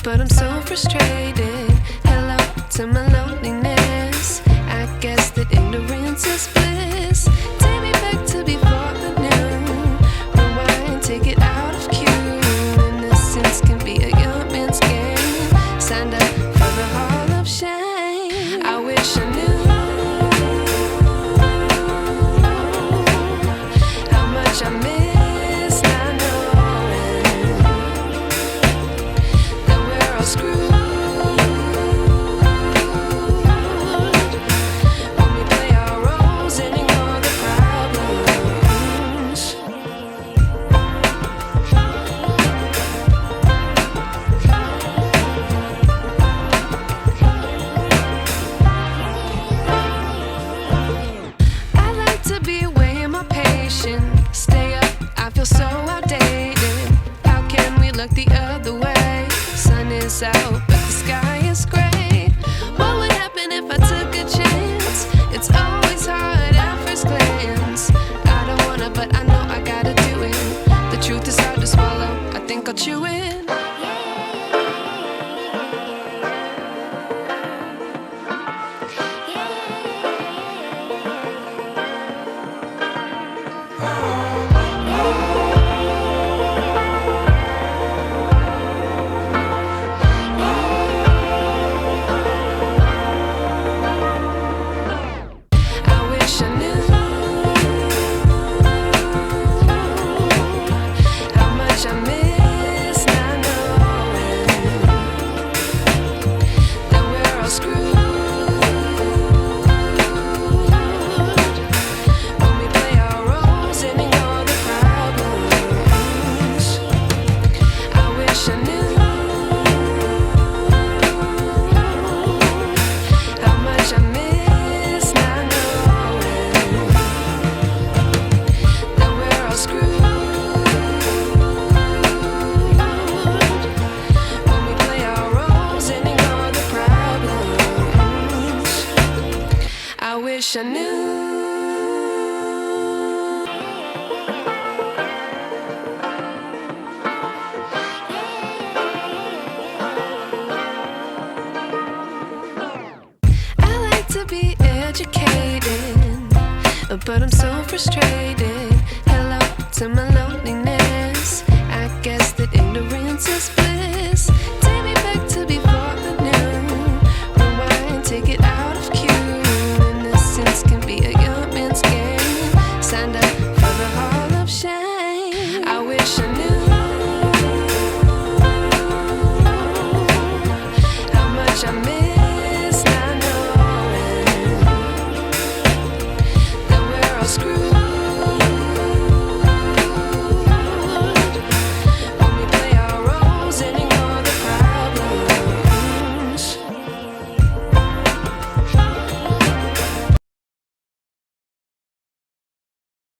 but I'm so frustrated. Hello to my loneliness. I guess that ignorance is bliss. Take me back to before I knew. Rewind, take it out of cue. Innocence can be a young man's game. Signed up for the hall of shame. I wish I knew how much I miss not knowing that we're all screwed. Stay up, I feel so outdated. How can we look the other way? Sun is out, but the sky is gray. What would happen if I took a chance? It's always hard at first glance. I don't wanna, but I know I gotta do it. The truth is hard to swallow, I think I'll chew it. I wish I knew. I like to be educated, but I'm so frustrated.